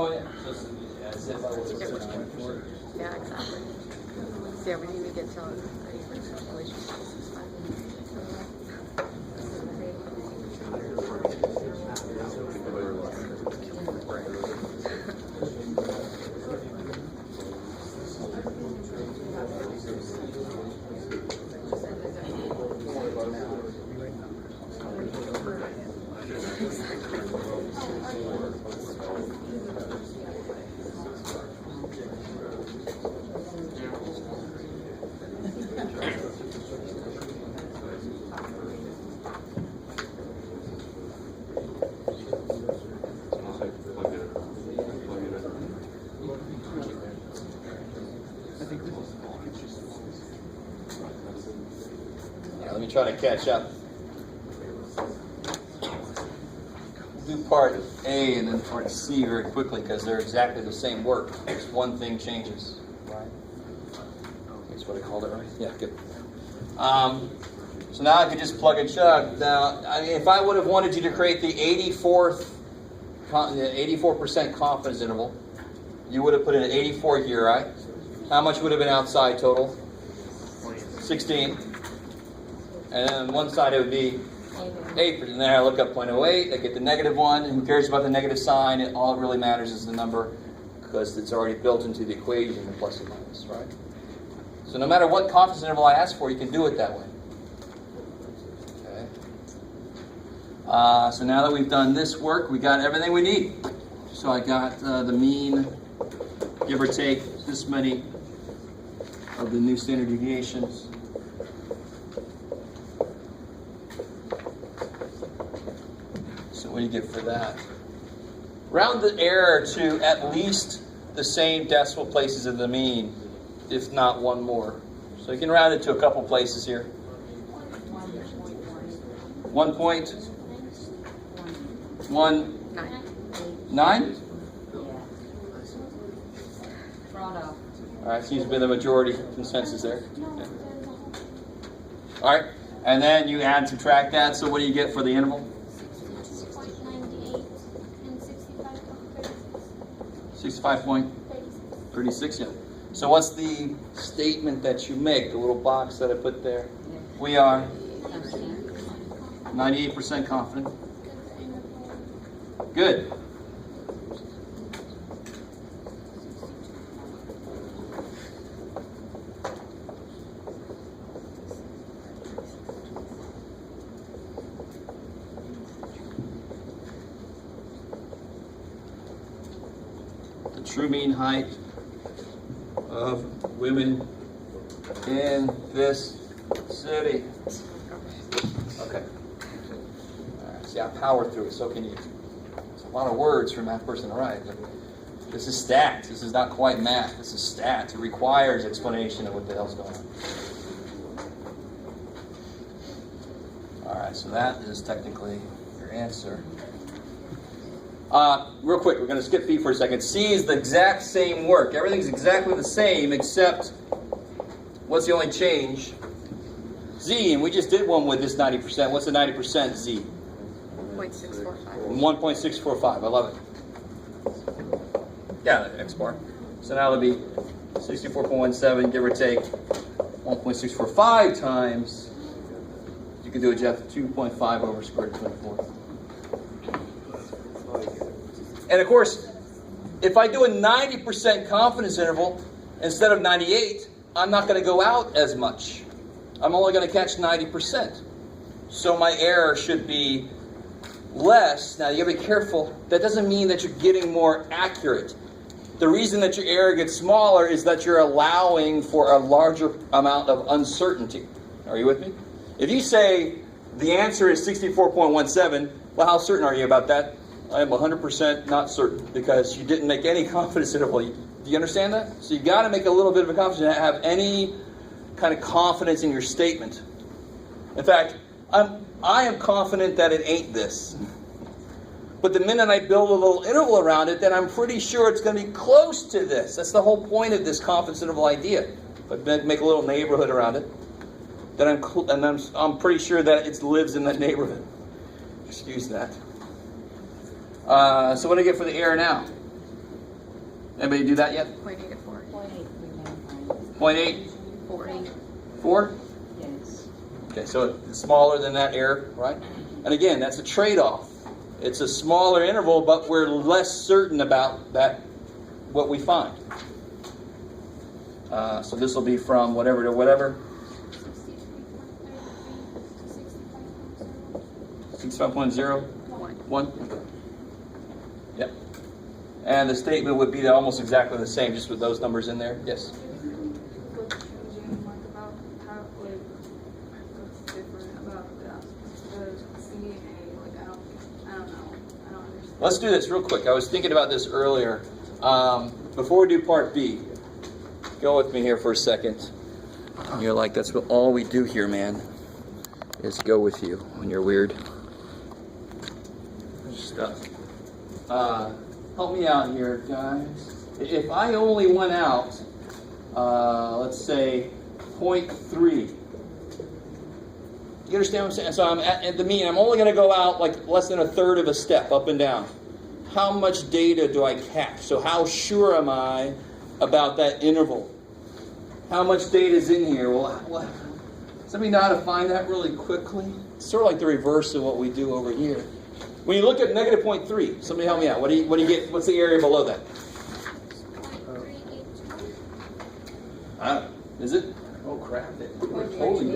Oh, yeah. So, as if I was a Yeah, exactly. So yeah, we need to get to relationships. Let me try to catch up. We'll do part A and then part C very quickly because they're exactly the same work. Just one thing changes. Right? That's what I called it, right? Yeah, good. So now I can just plug and chug. Now, I mean, if I would have wanted you to create the 84% confidence interval, you would have put in an 84 here, right? How much would have been outside total? 16. And then on one side it would be 8%. And then I look up 0.08, I get the negative 1. And who cares about the negative sign? All it really matters is the number because it's already built into the equation, the plus and minus, right? So no matter what confidence interval I ask for, you can do it that way. Okay. So now that we've done this work, we got everything we need. So I got the mean, give or take, this many of the new standard deviations. What do you get for that? Round the error to at least the same decimal places of the mean, if not one more. So you can round it to a couple places here. 1.19? All right, seems to be the majority consensus there. Okay. All right, and then you add and subtract that. So what do you get for the interval? 65.36, yeah. So what's the statement that you make, the little box that I put there? We are 98% confident. Good. True mean height of women in this city. Okay. All right. See, I powered through it. So can you. It's a lot of words for a math person to write. But this is stats. This is not quite math. This is stats. It requires explanation of what the hell's going on. All right. So that is technically your answer. Real quick, we're going to skip B for a second. C is the exact same work. Everything's exactly the same except what's the only change? Z, and we just did one with this 90%. What's the 90% Z? 1.645. 1.645. I love it. Yeah, X bar. So now it'll be 64.17, give or take 1.645 times. You can do it, Jeff, 2.5 over square root of 24. And of course, if I do a 90% confidence interval instead of 98, I'm not going to go out as much. I'm only going to catch 90%. So my error should be less. Now, you got to be careful. That doesn't mean that you're getting more accurate. The reason that your error gets smaller is that you're allowing for a larger amount of uncertainty. Are you with me? If you say the answer is 64.17, well, how certain are you about that? I am 100% not certain because you didn't make any confidence interval. Do you understand that? So you got to make a little bit of a confidence and have any kind of confidence in your statement. In fact, I am confident that it ain't this. But the minute I build a little interval around it, then I'm pretty sure it's going to be close to this. That's the whole point of this confidence interval idea. If I make a little neighborhood around it, then I'm pretty sure that it lives in that neighborhood. Excuse that. So what do I get for the error now? Anybody do that yet? 0.8 to 4. 0.8? 4. 4? Yes. Okay, so it's smaller than that error, right? And again, that's a trade-off. It's a smaller interval, but we're less certain about that, what we find. So this will be from whatever to whatever. 65.0? 1? Yep. And the statement would be almost exactly the same, just with those numbers in there. Yes? About how, like, what's different about the CA, like, I don't know, I don't understand. Let's do this real quick. I was thinking about this earlier. Before we do part B, go with me here for a second. You're like, that's what all we do here, man, is go with you when you're weird. Stuff. Help me out here, guys. If I only went out, let's say 0.3. You understand what I'm saying? So I'm at the mean. I'm only going to go out like less than a third of a step up and down. How much data do I catch? So how sure am I about that interval? How much data is in here? Well, somebody know how to find that really quickly? It's sort of like the reverse of what we do over here. When you look at negative 0.3, somebody help me out. What do you get? What's the area below that? Is it? Oh crap! Holy.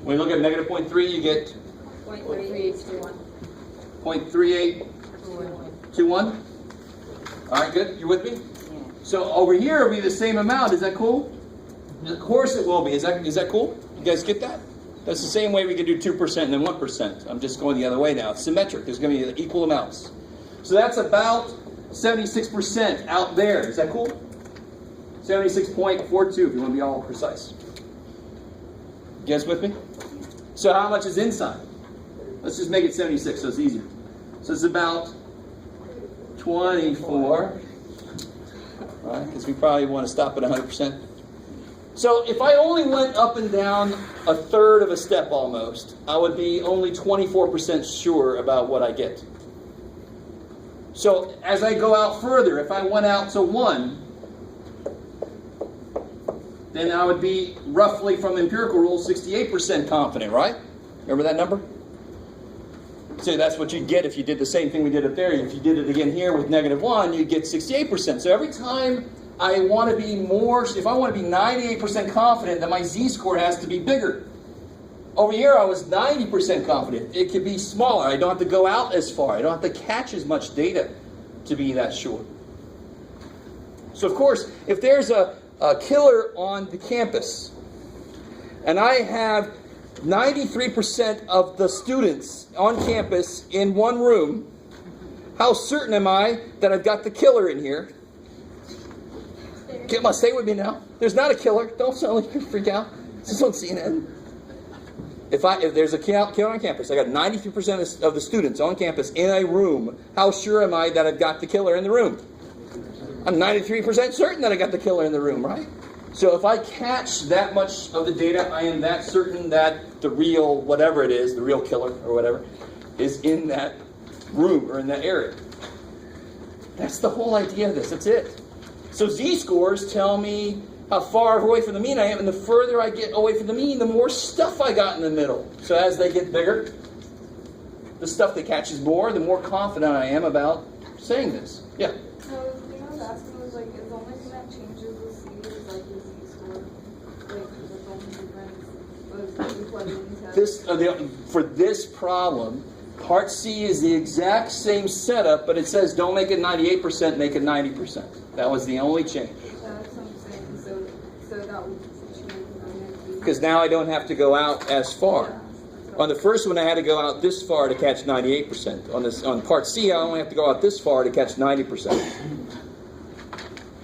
When you look at negative 0.3, you get 0.3821. All right, good. You with me? Yeah. So over here it'll be the same amount. Is that cool? Of course it will be. Is that cool? You guys get that? That's the same way we could do 2% and then 1%. I'm just going the other way now. It's symmetric. There's going to be equal amounts. So that's about 76% out there. Is that cool? 76.42 if you want to be all precise. You guys with me? So how much is inside? Let's just make it 76 so it's easier. So it's about 24. All right, because we probably want to stop at 100%. So if I only went up and down a third of a step almost, I would be only 24% sure about what I get. So as I go out further, if I went out to 1, then I would be roughly, from empirical rules, 68% confident, right? Remember that number? So that's what you'd get if you did the same thing we did up there. If you did it again here with negative 1, you'd get 68%. So every time I want to be more, if I want to be 98% confident, then my z-score has to be bigger. Over here, I was 90% confident. It could be smaller. I don't have to go out as far. I don't have to catch as much data to be that sure. So, of course, if there's a killer on the campus, and I have 93% of the students on campus in one room, how certain am I that I've got the killer in here? Stay with me now. There's not a killer. Don't suddenly freak out. This is on CNN. If there's a killer on campus, I got 93% of the students on campus in a room, how sure am I that I've got the killer in the room? I'm 93% certain that I got the killer in the room, right? So if I catch that much of the data, I am that certain that the real, whatever it is, the real killer or whatever, is in that room or in that area. That's the whole idea of this. That's it. So z-scores tell me how far away from the mean I am, and the further I get away from the mean, the more stuff I got in the middle. So as they get bigger, the stuff that catches more, the more confident I am about saying this. Yeah? So the thing I was asking was, like, is the only thing that changes the C is, like, the z-score? Like, the only difference was you plug into... For this problem, part C is the exact same setup, but it says don't make it 98%, make it 90%. That was the only change. That's what I'm saying. So that would change. Because now I don't have to go out as far. On the first one, I had to go out this far to catch 98%. On part C, I only have to go out this far to catch 90%. So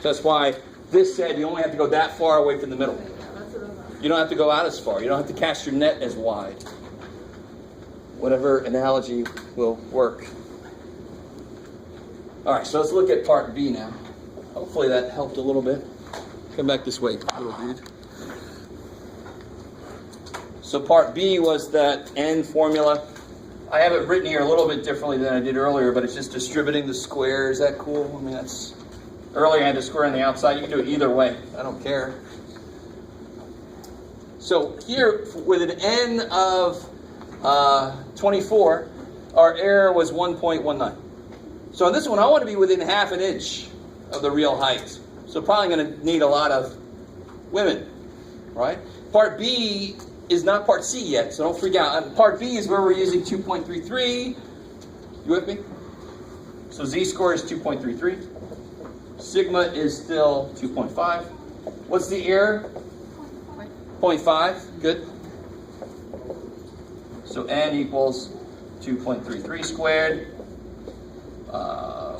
that's why this said you only have to go that far away from the middle. You don't have to go out as far. You don't have to cast your net as wide. Whatever analogy will work. All right, so let's look at part B now. Hopefully that helped a little bit. Come back this way, little dude. So part B was that N formula. I have it written here a little bit differently than I did earlier, but it's just distributing the square. Is that cool? I mean, that's... Earlier I had the square on the outside. You can do it either way. I don't care. So here, with an n of 24, our error was 1.19. So on this one, I want to be within half an inch of the real height. So probably going to need a lot of women, right? Part B is not part C yet, so don't freak out. Part B is where we're using 2.33. You with me? So z-score is 2.33. Sigma is still 2.5. What's the error? 0.5. Good. So n equals 2.33 squared.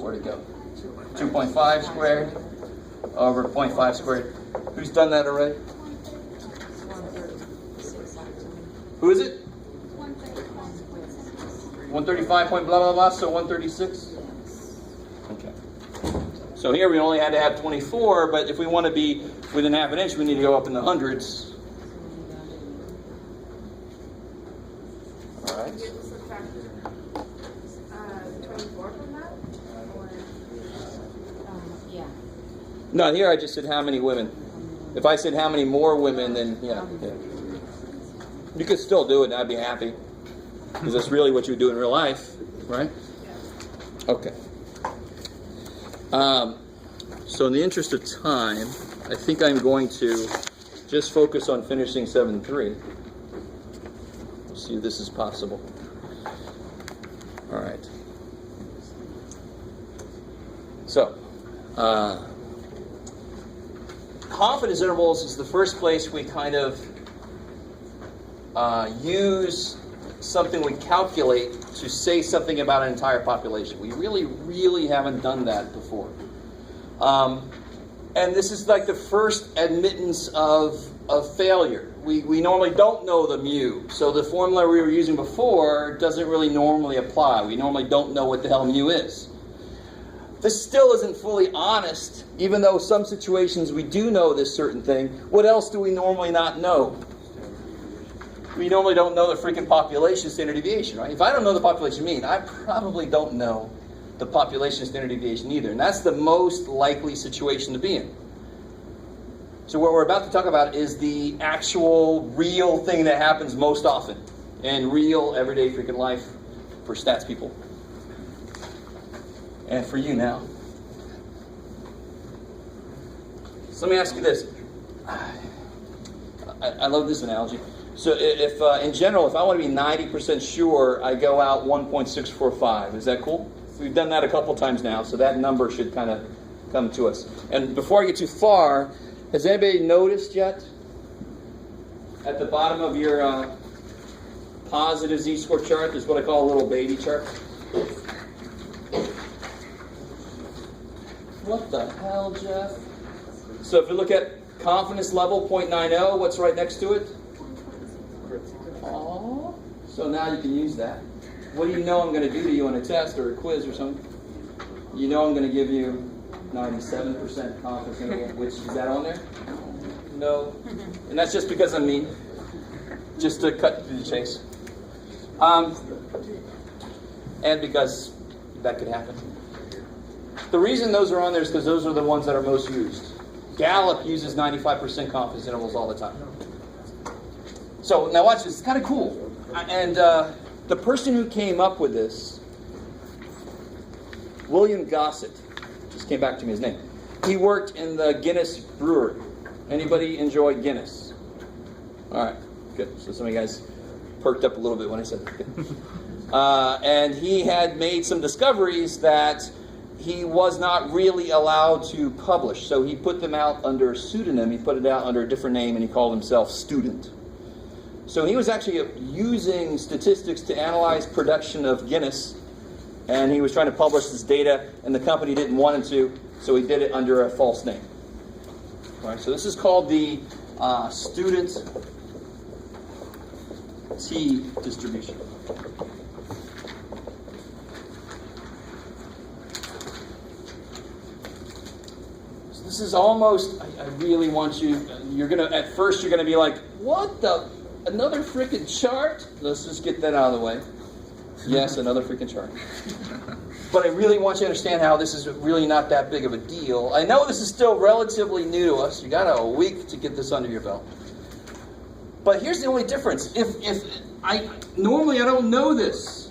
Where'd it go? 2.5 squared over 0.5 squared. Who's done that already? Who is it? 135 point blah blah blah, so 136? Okay. So here we only had to have 24, but if we want to be within half an inch, we need to go up in the hundreds. All right. 24 from that? Yeah. No, here I just said how many women. If I said how many more women, then yeah. You could still do it and I'd be happy. Because that's really what you do in real life, right? Okay. So in the interest of time, I think I'm going to just focus on finishing 7.3. See if this is possible. All right. So, confidence intervals is the first place we kind of use something we calculate to say something about an entire population. We really haven't done that before. And this is like the first admittance of failure. We normally don't know the mu, so the formula we were using before doesn't really normally apply. We normally don't know what the hell mu is. This still isn't fully honest, even though some situations we do know this certain thing. What else do we normally not know? We normally don't know the freaking population standard deviation, right? If I don't know the population mean, I probably don't know the population standard deviation either. And that's the most likely situation to be in. So what we're about to talk about is the actual real thing that happens most often in real everyday freaking life for stats people. And for you now. So let me ask you this. I love this analogy. So if in general, if I want to be 90% sure, I go out 1.645. Is that cool? We've done that a couple times now, so that number should kind of come to us. And before I get too far, has anybody noticed yet at the bottom of your positive z-score chart, there's what I call a little baby chart? What the hell, Jeff? So if you look at confidence level 0.90, what's right next to it? Oh, so now you can use that. What do you know I'm going to do to you on a test or a quiz or something? You know I'm going to give you 97% confidence interval, which is that on there? No. And that's just because I'm mean. Just to cut through the chase. And because that could happen. The reason those are on there is because those are the ones that are most used. Gallup uses 95% confidence intervals all the time. So now watch this. It's kind of cool. And the person who came up with this, William Gossett, just came back to me his name. He worked in the Guinness brewery. Anybody enjoy Guinness? All right, good. So some of you guys perked up a little bit when I said that. And he had made some discoveries that he was not really allowed to publish. So he put them out under a pseudonym. He put it out under a different name, and he called himself Student. So he was actually using statistics to analyze production of Guinness, and he was trying to publish this data, and the company didn't want him to, so he did it under a false name. All right, so this is called the Student T distribution. So this is almost, I really want you, at first you're going to be like, what the, another freaking chart? Let's just get that out of the way. Yes, another freaking chart. But I really want you to understand how this is really not that big of a deal. I know this is still relatively new to us. You got a week to get this under your belt. But here's the only difference. Normally I don't know this.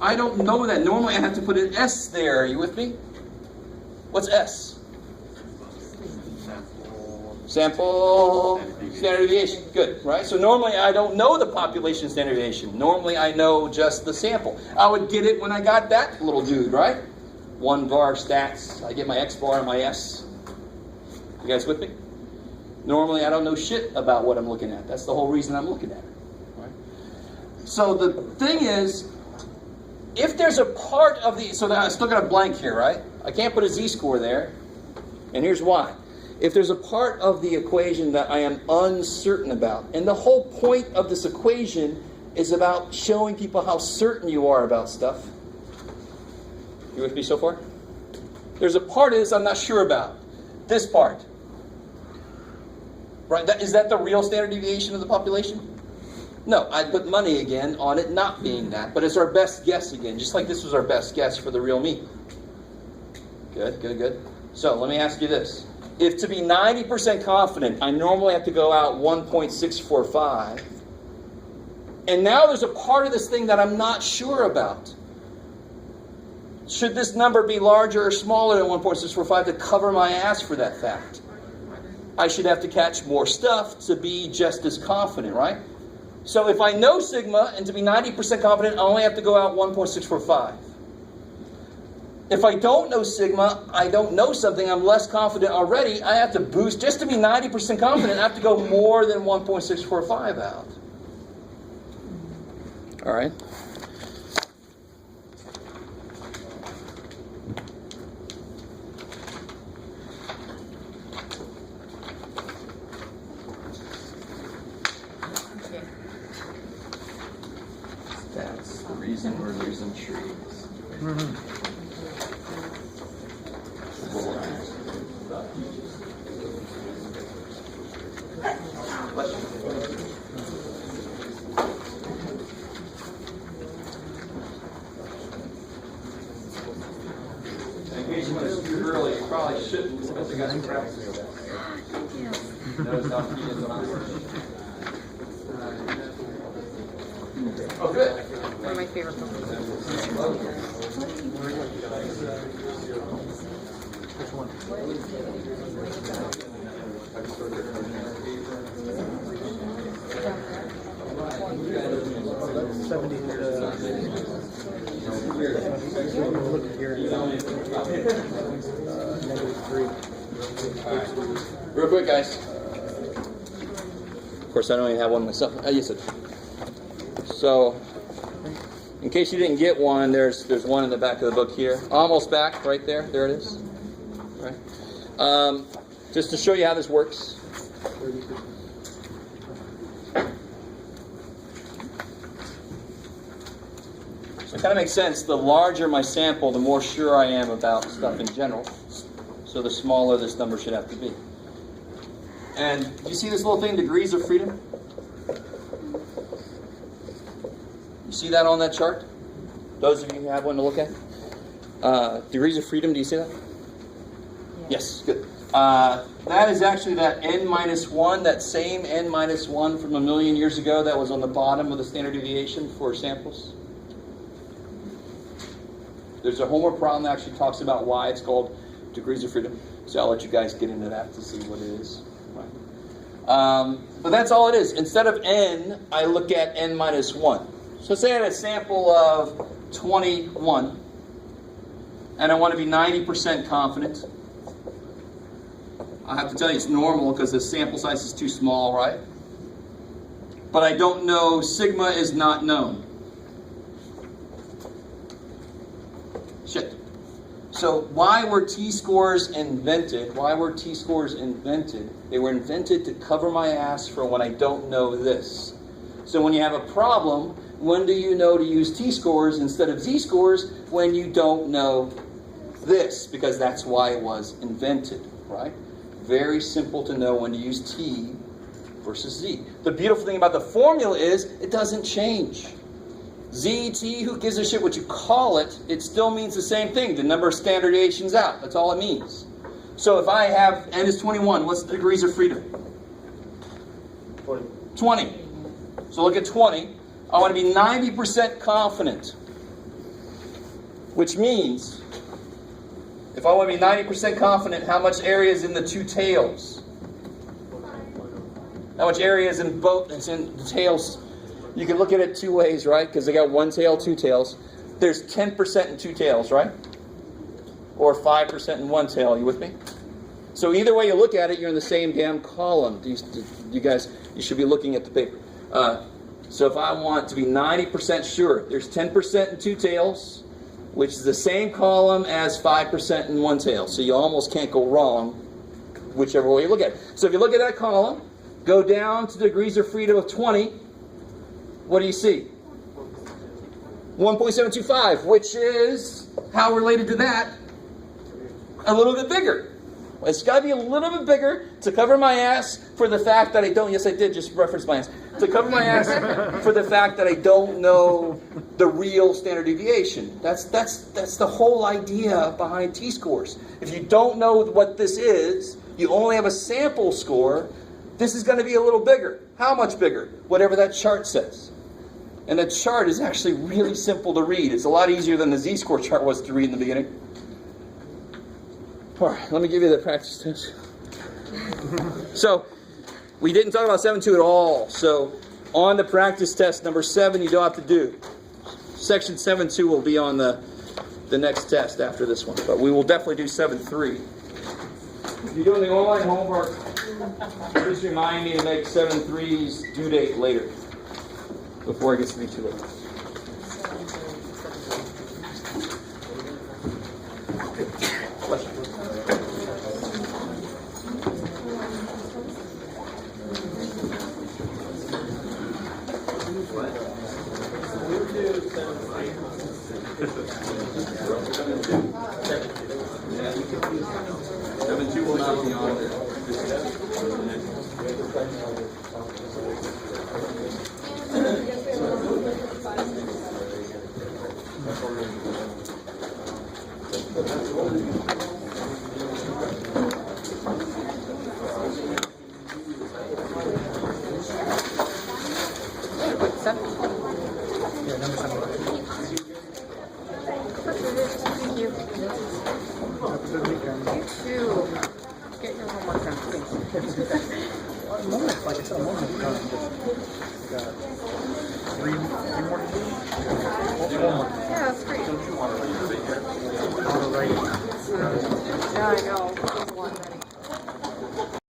I don't know that. Normally I have to put an S there. Are you with me? What's S? Sample standard deviation. Good, right? So normally I don't know the population standard deviation. Normally I know just the sample. I would get it when I got that little dude, right? 1 var stats. I get my X bar and my S. You guys with me? Normally I don't know shit about what I'm looking at. That's the whole reason I'm looking at it. Right? So the thing is, if there's a part of the... So I still got a blank here, right? I can't put a z-score there. And here's why. If there's a part of the equation that I am uncertain about, and the whole point of this equation is about showing people how certain you are about stuff. You with me so far? There's a part of this I'm not sure about. This part. Right? Is that the real standard deviation of the population? No, I put money again on it not being that, but it's our best guess again, just like this was our best guess for the real me. Good, good, good. So let me ask you this. If to be 90% confident, I normally have to go out 1.645, and now there's a part of this thing that I'm not sure about. Should this number be larger or smaller than 1.645 to cover my ass for that fact? I should have to catch more stuff to be just as confident, right? So if I know sigma, and to be 90% confident, I only have to go out 1.645. If I don't know sigma, I don't know something, I'm less confident already, I have to boost, just to be 90% confident, I have to go more than 1.645 out. All right? That's the reason we're losing trees. In case you want to scoot early, you probably shouldn't, because you got some practice with that. Thank you. Notice how he is on work. Oh, good. One of my favorite books. Which one? That's 70 look here. -3. Real quick, guys. Of course, I don't even have one myself. Yes, sir. So, in case you didn't get one, there's one in the back of the book here. Almost back, right there. There it is. Right. Just to show you how this works. So it kind of makes sense. The larger my sample, the more sure I am about stuff in general. So the smaller this number should have to be. And do you see this little thing, degrees of freedom? You see that on that chart? Those of you who have one to look at? Degrees of freedom, do you see that? Yes, good. That is actually that n-1, that same n-1 from 1,000,000 years ago that was on the bottom of the standard deviation for samples. There's a homework problem that actually talks about why it's called degrees of freedom. So I'll let you guys get into that to see what it is. Right. But that's all it is. Instead of n, I look at n-1. So say I had a sample of 21, and I want to be 90% confident. I have to tell you it's normal because the sample size is too small, right? But I don't know, sigma is not known. Shit. So why were t-scores invented? Why were t-scores invented? They were invented to cover my ass for when I don't know this. So when you have a problem, when do you know to use t-scores instead of z-scores? When you don't know this, because that's why it was invented, right? Very simple to know when to use t versus z. The beautiful thing about the formula is it doesn't change. ZT, who gives a shit what you call it, it still means the same thing. The number of standard deviations out. That's all it means. So if I have n is 21, what's the degrees of freedom? 20. So look at 20. I want to be 90% confident. Which means, if I want to be 90% confident, how much area is in the two tails? How much area is in both? It's in the tails. You can look at it two ways, right? Because they got one tail, two tails. There's 10% in two tails, right? Or 5% in one tail. You with me? So either way you look at it, you're in the same damn column. You guys, you should be looking at the paper. So if I want to be 90% sure, there's 10% in two tails, which is the same column as 5% in one tail. So you almost can't go wrong, whichever way you look at it. So if you look at that column, go down to degrees of freedom of 20, what do you see? 1.725, which is, how related to that? A little bit bigger. It's got to be a little bit bigger to cover my ass for the fact that I don't, yes I did just reference my ass, to cover my ass for the fact that I don't know the real standard deviation. That's the whole idea behind t-scores. If you don't know what this is, you only have a sample score, this is going to be a little bigger. How much bigger? Whatever that chart says. And the chart is actually really simple to read. It's a lot easier than the z-score chart was to read in the beginning. All right, let me give you the practice test. So, we didn't talk about 7.2 at all. So, on the practice test, number 7, you don't have to do. Section 7.2 will be on the next test after this one. But we will definitely do 7.3. If you're doing the online homework, just remind me to make 7.3's due date later, before it gets to be too late. Yeah, that's great. Yeah, I know.